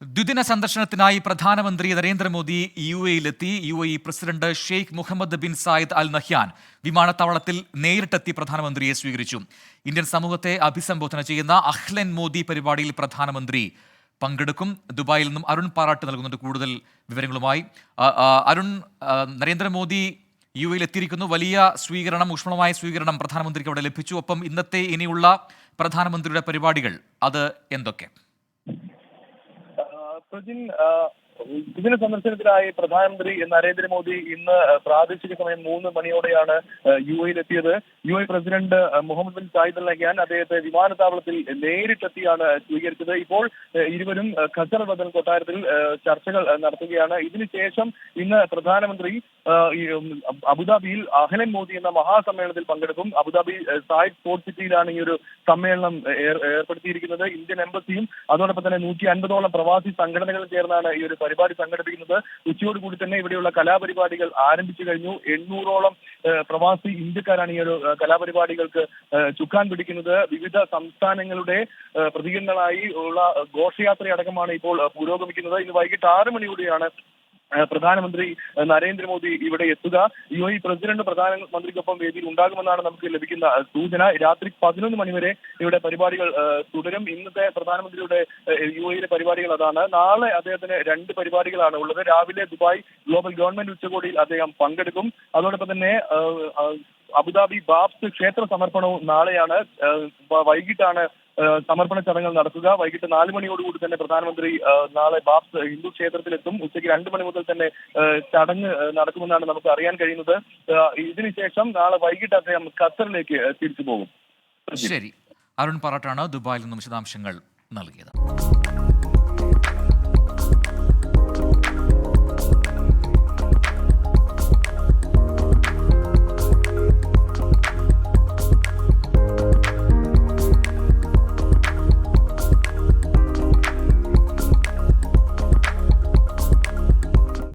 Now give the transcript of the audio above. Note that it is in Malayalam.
ദ്വിദിന സന്ദർശനത്തിനായി പ്രധാനമന്ത്രി Narendra Modi യുഎഇയിലെത്തി. UAE president Sheikh Muhammad bin Zayed Al Nahyan വിമാനത്താവളത്തിൽ നേരിട്ടെത്തി പ്രധാനമന്ത്രിയെ സ്വീകരിച്ചു. ഇന്ത്യൻ സമൂഹത്തെ അഭിസംബോധന ചെയ്യുന്ന അഹ്ലൻ മോദി പരിപാടിയിൽ പ്രധാനമന്ത്രി പങ്കെടുക്കും. ദുബായിൽ നിന്നും അരുൺ പാറാട്ട് നൽകുന്നുണ്ട് കൂടുതൽ വിവരങ്ങളുമായി. അരുൺ, നരേന്ദ്രമോദി യുഎഇയിൽ എത്തിയിരിക്കുന്നു. വലിയ സ്വീകരണം, ഊഷ്മളമായ സ്വീകരണം പ്രധാനമന്ത്രിക്ക് അവിടെ ലഭിച്ചു. ഒപ്പം ഇന്നത്തെ ഇനിയുള്ള പ്രധാനമന്ത്രിയുടെ പരിപാടികൾ അത് എന്തൊക്കെ? പ്രജിൻ, ഇതിന് സന്ദർശനത്തിനായി പ്രധാനമന്ത്രി നരേന്ദ്രമോദി ഇന്ന് പ്രാദേശിക സമയം 3 മണിയോടെയാണ് യുഎഇയിലെത്തിയത്. UAE president Mohammed bin Zayed Al Nahyan അദ്ദേഹത്തെ വിമാനത്താവളത്തിൽ നേരിട്ടെത്തിയാണ് സ്വീകരിച്ചത്. ഇപ്പോൾ ഇരുവരും ഖത്തർ ബദൽ കൊട്ടാരത്തിൽ ചർച്ചകൾ നടത്തുകയാണ്. ഇതിനുശേഷം ഇന്ന് പ്രധാനമന്ത്രി അബുദാബിയിൽ അഹ്ലൻ മോദി എന്ന മഹാസമ്മേളനത്തിൽ പങ്കെടുക്കും. അബുദാബി സായിദ് സ്പോർട്സ് സിറ്റിയിലാണ് ഈ ഒരു സമ്മേളനം ഏർപ്പെടുത്തിയിരിക്കുന്നത്. ഇന്ത്യൻ എംബസിയും അതോടൊപ്പം തന്നെ 150ഓളം പ്രവാസി സംഘടനകളും ചേർന്നാണ് ഈ ഒരു പരിപാടി സംഘടിപ്പിക്കുന്നത്. ഉച്ചയോടുകൂടി തന്നെ ഇവിടെയുള്ള കലാപരിപാടികൾ ആരംഭിച്ചു കഴിഞ്ഞു. 800ഓളം പ്രവാസി ഇന്ത്യക്കാരാണ് ഈ ഒരു കലാപരിപാടികൾക്ക് ചുക്കാൻ പിടിക്കുന്നത്. വിവിധ സംസ്ഥാനങ്ങളുടെ പ്രതികരണങ്ങളായി ഉള്ള ഘോഷയാത്രയടക്കമാണ് ഇപ്പോൾ പുരോഗമിക്കുന്നത്. ഇന്ന് വൈകിട്ട് 6 മണിയോടെയാണ് പ്രധാനമന്ത്രി നരേന്ദ്രമോദി ഇവിടെ എത്തുക. യുഎഇ പ്രസിഡന്റ് പ്രധാനമന്ത്രിക്കൊപ്പം വേദിയിൽ ഉണ്ടാകുമെന്നാണ് നമുക്ക് ലഭിക്കുന്ന സൂചന. രാത്രി 11 മണിവരെ ഇവിടെ പരിപാടികൾ തുടരും. ഇന്നത്തെ പ്രധാനമന്ത്രിയുടെ യുഎഇയിലെ പരിപാടികൾ അതാണ്. നാളെ അദ്ദേഹത്തിന് 2 പരിപാടികളാണ് ഉള്ളത്. രാവിലെ ദുബായ് ഗ്ലോബൽ ഗവൺമെന്റ് ഉച്ചകോടിയിൽ അദ്ദേഹം പങ്കെടുക്കും. അതോടൊപ്പം തന്നെ അബുദാബി ബാബ്സ് ക്ഷേത്ര സമർപ്പണവും നാളെയാണ്. വൈകിട്ടാണ് സമർപ്പണ ചടങ്ങുകൾ നടത്തുക. വൈകിട്ട് 4 മണിയോടുകൂടി തന്നെ പ്രധാനമന്ത്രി നാളെ ബാബ്സ് ഹിന്ദു ക്ഷേത്രത്തിലെത്തും. ഉച്ചയ്ക്ക് 2 മണി മുതൽ തന്നെ ചടങ്ങ് നടക്കുമെന്നാണ് നമുക്ക് അറിയാൻ കഴിയുന്നത്. ഇതിനുശേഷം നാളെ വൈകിട്ട് അദ്ദേഹം ഖത്തറിലേക്ക് തിരിച്ചു പോകും. ശരി, അരുൺ പാറാട്ടാണ് ദുബായിൽ നിന്നും വിശദാംശങ്ങൾ നൽകിയത്.